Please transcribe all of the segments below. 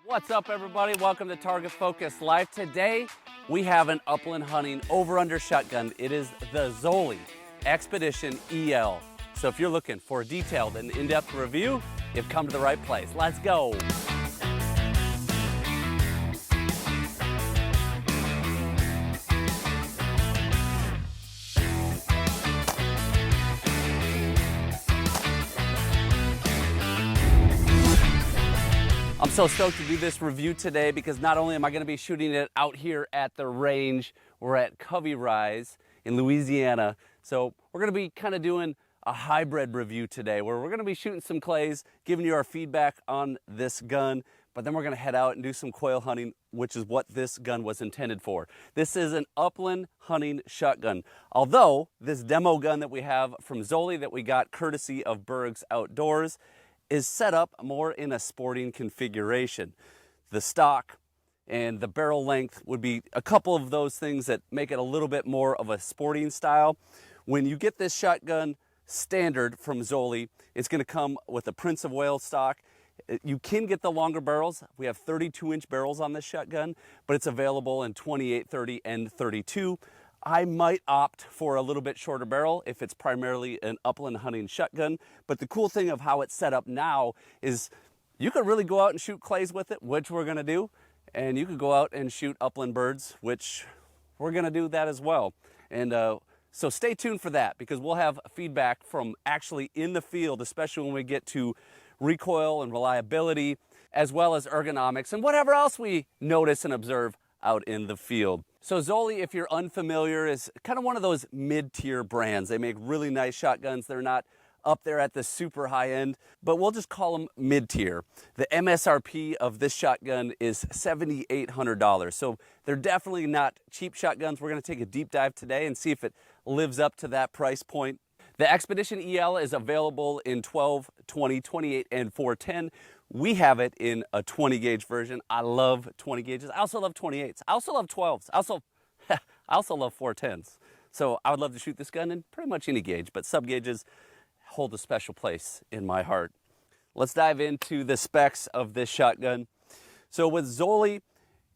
What's up, everybody? Welcome to Target Focus Live. Today, we have an upland hunting over-under shotgun. It is the Zoli Expedition EL. So if you're looking for a detailed and in-depth review, you've come to the right place. Let's go. I'm so stoked to do this review today because not only am I going to be shooting it out here at the range, we're at Covey Rise in Louisiana. So we're going to be kind of doing a hybrid review today where we're going to be shooting some clays, giving you our feedback on this gun, but then we're going to head out and do some quail hunting, which is what this gun was intended for. This is an upland hunting shotgun. Although this demo gun that we have from Zoli that we got courtesy of Berg's Outdoors is set up more in a sporting configuration. The stock and the barrel length would be a couple of those things that make it a little bit more of a sporting style. When you get this shotgun standard from Zoli, it's going to come with a Prince of Wales stock. You can get the longer barrels. We have 32-inch barrels on this shotgun, but it's available in 28, 30, and 32. I might opt for a little bit shorter barrel if it's primarily an upland hunting shotgun. But the cool thing of how it's set up now is you could really go out and shoot clays with it, which we're going to do. And you could go out and shoot upland birds, which we're going to do that as well. And so stay tuned for that because we'll have feedback from actually in the field, especially when we get to recoil and reliability, as well as ergonomics and whatever else we notice and observe out in the field. So Zoli, if you're unfamiliar, is kind of one of those mid-tier brands. They make really nice shotguns. They're not up there at the super high end, but we'll just call them mid-tier. The MSRP of this shotgun is $7,800. So they're definitely not cheap shotguns. We're going to take a deep dive today and see if it lives up to that price point. The Expedition EL is available in 12, 20, 28, and 410. We have it in a 20 gauge version. I love 20 gauges. I also love 28s. I also love 12s. I also love 410s. So I would love to shoot this gun in pretty much any gauge, but sub gauges hold a special place in my heart. Let's dive into the specs of this shotgun. So with Zoli,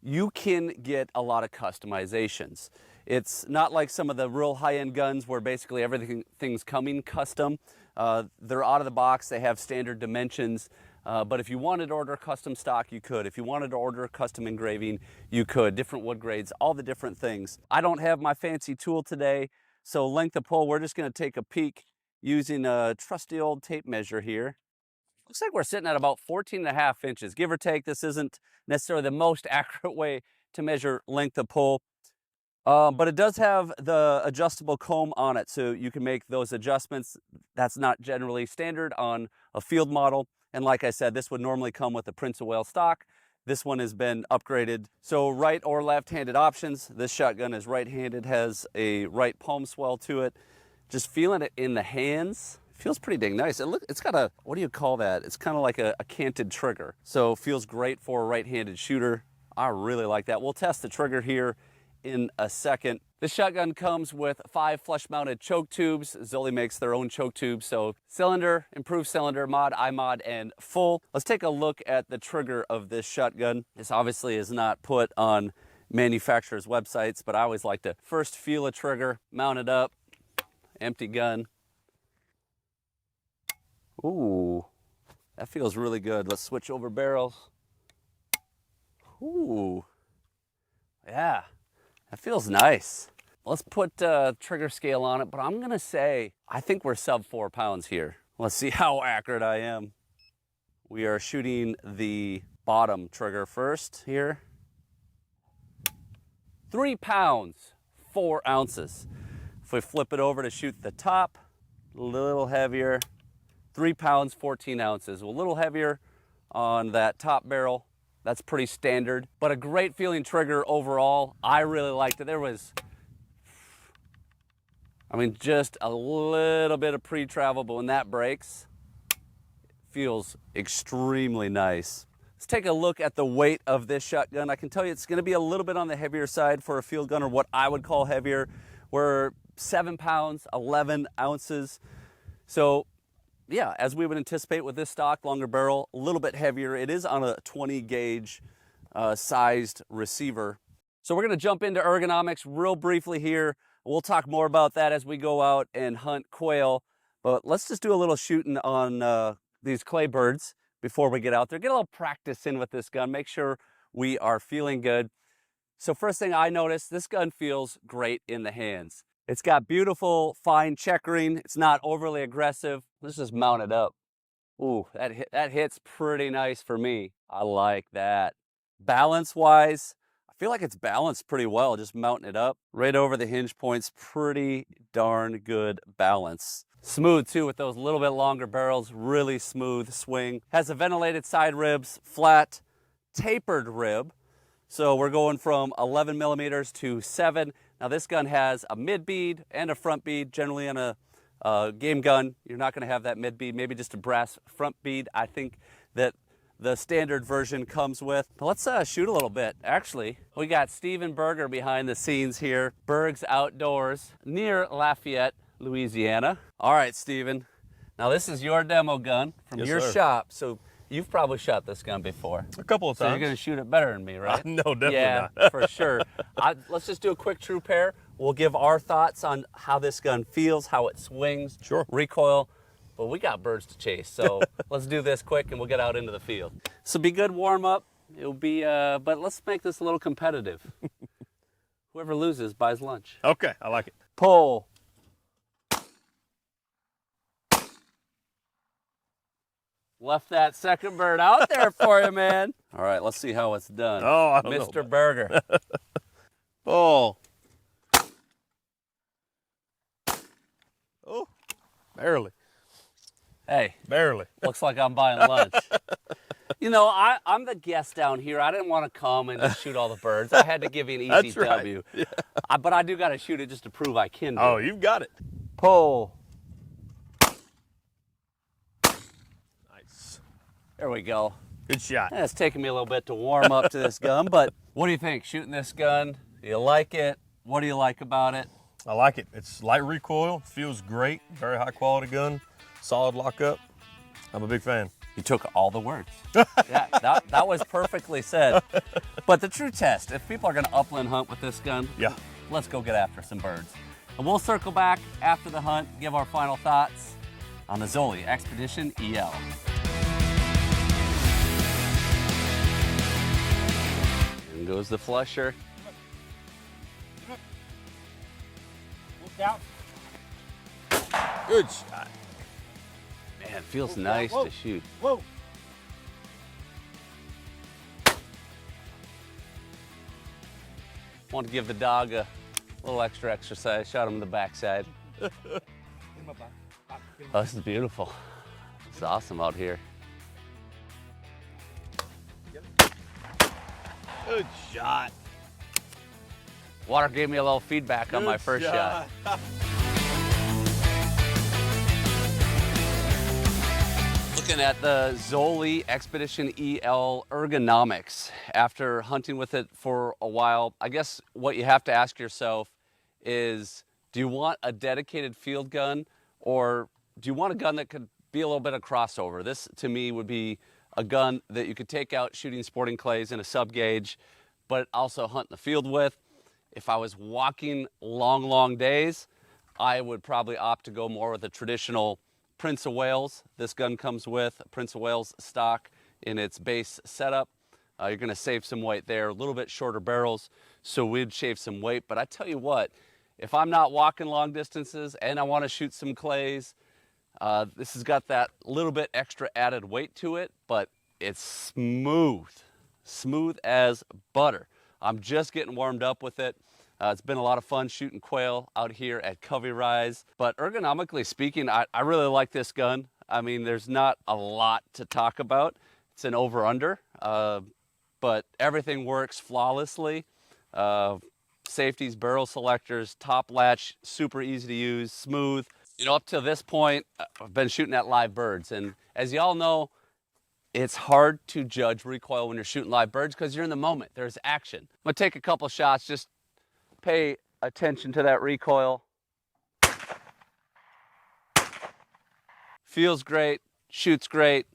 you can get a lot of customizations. It's not like some of the real high-end guns where basically everything's coming custom. They're out of the box. They have standard dimensions. But if you wanted to order custom stock, you could. If you wanted to order custom engraving, you could. Different wood grades, all the different things. I don't have my fancy tool today, so length of pull, we're just going to take a peek using a trusty old tape measure here. Looks like we're sitting at about 14.5 inches, give or take. This isn't necessarily the most accurate way to measure length of pull. But it does have the adjustable comb on it, so you can make those adjustments. That's not generally standard on a field model. And like I said, this would normally come with a Prince of Wales stock. This one has been upgraded. So right or left-handed options. This shotgun is right-handed, has a right palm swell to it. Just feeling it in the hands, feels pretty dang nice. It's got a, what do you call that? It's kind of like a canted trigger. So feels great for a right-handed shooter. I really like that. We'll test the trigger here in a second. This shotgun comes with 5 flush-mounted choke tubes. Zoli makes their own choke tubes, so cylinder, improved cylinder, mod, iMod, and full. Let's take a look at the trigger of this shotgun. This obviously is not put on manufacturers' websites, but I always like to first feel a trigger, mount it up, empty gun. Ooh, that feels really good. Let's switch over barrels. Ooh, yeah. That feels nice. Let's put trigger scale on it, but I'm gonna say, I think we're sub 4 pounds here. Let's see how accurate I am. We are shooting the bottom trigger first here. 3 pounds, 4 ounces. If we flip it over to shoot the top, a little heavier, 3 pounds, 14 ounces. A little heavier on that top barrel. That's pretty standard, but a great feeling trigger overall. I really liked it. There was, just a little bit of pre-travel, but when that breaks, it feels extremely nice. Let's take a look at the weight of this shotgun. I can tell you it's gonna be a little bit on the heavier side for a field gun, or what I would call heavier. We're 7 pounds, 11 ounces. So yeah, as we would anticipate with this stock, longer barrel, a little bit heavier. It is on a 20 gauge sized receiver. So we're going to jump into ergonomics real briefly here. We'll talk more about that as we go out and hunt quail. But let's just do a little shooting on these clay birds before we get out there. Get a little practice in with this gun. Make sure we are feeling good. So first thing I noticed, this gun feels great in the hands. It's got beautiful fine checkering. It's not overly aggressive. Let's just mount it up. Ooh, that hits pretty nice for me. I like that. Balance-wise, I feel like it's balanced pretty well, just mounting it up. Right over the hinge points, pretty darn good balance. Smooth too with those little bit longer barrels, really smooth swing. Has a ventilated side ribs, flat, tapered rib. So we're going from 11 millimeters to 7. Now this gun has a mid bead and a front bead. Generally on a game gun, you're not gonna have that mid bead, maybe just a brass front bead. I think that the standard version comes with. Let's shoot a little bit. Actually, we got Steven Berger behind the scenes here. Berg's Outdoors near Lafayette, Louisiana. All right, Steven. Now this is your demo gun from your shop. So you've probably shot this gun before. A couple of times. So you're gonna shoot it better than me, right? No, definitely not. Yeah, for sure. Let's just do a quick true pair. We'll give our thoughts on how this gun feels, how it swings, recoil. But we got birds to chase, so let's do this quick and we'll get out into the field. So be good warm up. It'll be, but let's make this a little competitive. Whoever loses buys lunch. Okay, I like it. Pull. Left that second bird out there for you, man. All right, let's see how it's done. Oh, I don't know. Mr. Berger. Pull. Oh, barely. Hey. Barely. Looks like I'm buying lunch. You know, I'm the guest down here. I didn't want to come and just shoot all the birds. I had to give you an easy W. Yeah. But I do got to shoot it just to prove I can do it. Oh, you've got it. Pull. Nice. There we go. Good shot. It's taken me a little bit to warm up to this gun, but what do you think? Shooting this gun, do you like it? What do you like about it? I like it. It's light recoil, feels great, very high quality gun, solid lockup. I'm a big fan. You took all the words. Yeah, that was perfectly said. But the true test, if people are gonna upland hunt with this gun, yeah, let's go get after some birds. And we'll circle back after the hunt, give our final thoughts on the Zoli Expedition EL. In goes the flusher. Look out. Good shot. Man, it feels nice to shoot. Whoa. Want to give the dog a little extra exercise. Shot him in the backside. Oh, this is beautiful. It's awesome out here. Good shot. Water gave me a little feedback on my first shot. Looking at the Zoli Expedition EL ergonomics. After hunting with it for a while, I guess what you have to ask yourself is, do you want a dedicated field gun, or do you want a gun that could be a little bit of crossover? This, to me, would be a gun that you could take out shooting sporting clays in a sub gauge, but also hunt in the field with. If I was walking long days, I would probably opt to go more with a traditional Prince of Wales. This gun comes with a Prince of Wales stock in its base setup. You're gonna save some weight there, a little bit shorter barrels, so we'd shave some weight. But I tell you what, if I'm not walking long distances and I wanna shoot some clays, this has got that little bit extra added weight to it, but it's smooth as butter. I'm just getting warmed up with it. It's been a lot of fun shooting quail out here at Covey Rise. But ergonomically speaking, I really like this gun. I mean, there's not a lot to talk about. It's an over-under, but everything works flawlessly. Safeties, barrel selectors, top latch, super easy to use, smooth. You know, up to this point, I've been shooting at live birds. And as y'all know, it's hard to judge recoil when you're shooting live birds because you're in the moment. There's action. I'm gonna take a couple shots, just pay attention to that recoil. feels great, shoots great.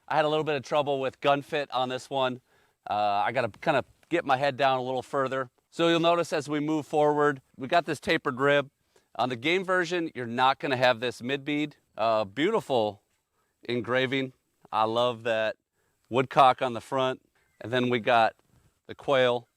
I had a little bit of trouble with gun fit on this one. I got to kind of get my head down a little further. So you'll notice as we move forward, we got this tapered rib. On the game version, you're not going to have this mid bead. Beautiful engraving. I love that woodcock on the front. And then we got the quail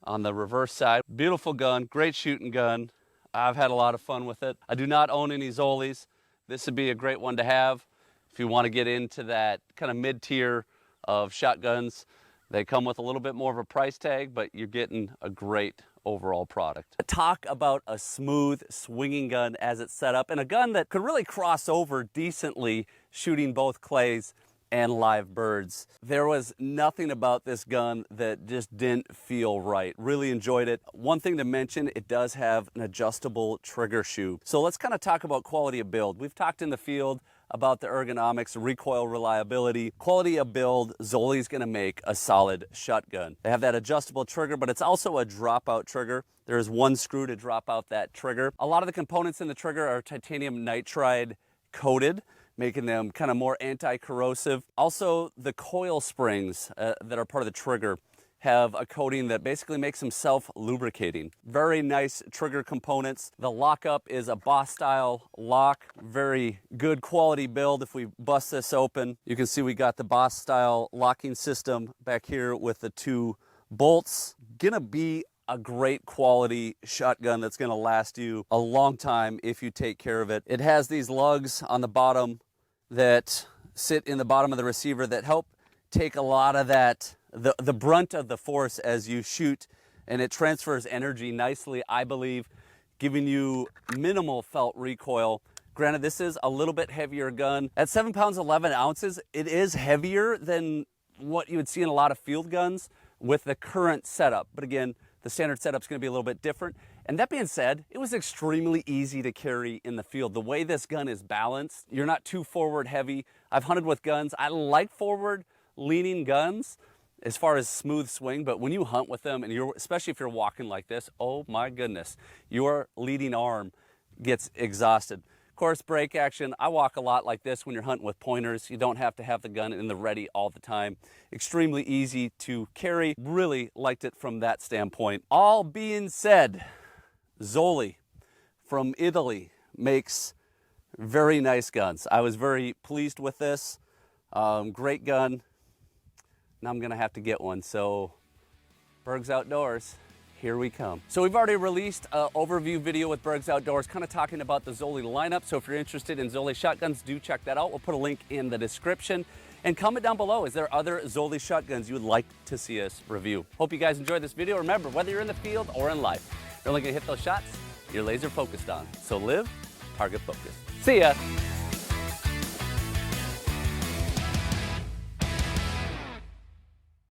on the reverse side. Beautiful gun, great shooting gun. I've had a lot of fun with it. I do not own any Zolis. This would be a great one to have if you want to get into that kind of mid-tier of shotguns. They come with a little bit more of a price tag, but you're getting a great overall product. Talk about a smooth swinging gun as it's set up, and a gun that could really cross over decently shooting both clays and live birds. There was nothing about this gun that just didn't feel right. Really enjoyed it. One thing to mention, it does have an adjustable trigger shoe. So let's kind of talk about quality of build. We've talked in the field about the ergonomics, recoil reliability. Quality of build, Zoli's gonna make a solid shotgun. They have that adjustable trigger, but it's also a dropout trigger. There is one screw to drop out that trigger. A lot of the components in the trigger are titanium nitride coated, making them kind of more anti-corrosive. Also, the coil springs that are part of the trigger have a coating that basically makes them self-lubricating. Very nice trigger components. The lockup is a Boss style lock. Very good quality build. If we bust this open, you can see we got the Boss style locking system back here with the two bolts. Gonna be a great quality shotgun that's gonna last you a long time if you take care of it. It has these lugs on the bottom that sit in the bottom of the receiver that help take a lot of that, the brunt of the force as you shoot, and it transfers energy nicely, I believe, giving you minimal felt recoil. Granted, this is a little bit heavier gun. At 7 pounds, 11 ounces, it is heavier than what you would see in a lot of field guns with the current setup. But again, the standard setup is going to be a little bit different. And that being said, it was extremely easy to carry in the field. The way this gun is balanced, you're not too forward heavy. I've hunted with guns. I like forward leaning guns as far as smooth swing, but when you hunt with them, and especially if you're walking like this, oh my goodness, your leading arm gets exhausted. Of course, break action, I walk a lot like this when you're hunting with pointers. You don't have to have the gun in the ready all the time. Extremely easy to carry. Really liked it from that standpoint. All being said, Zoli from Italy makes very nice guns. I was very pleased with this. Great gun. Now I'm gonna have to get one. So Berg's Outdoors, here we come. So we've already released an overview video with Berg's Outdoors, kind of talking about the Zoli lineup. So if you're interested in Zoli shotguns, do check that out. We'll put a link in the description. And comment down below, is there other Zoli shotguns you would like to see us review? Hope you guys enjoyed this video. Remember, whether you're in the field or in life, you're only gonna hit those shots you're laser focused on. So live target focused. See ya.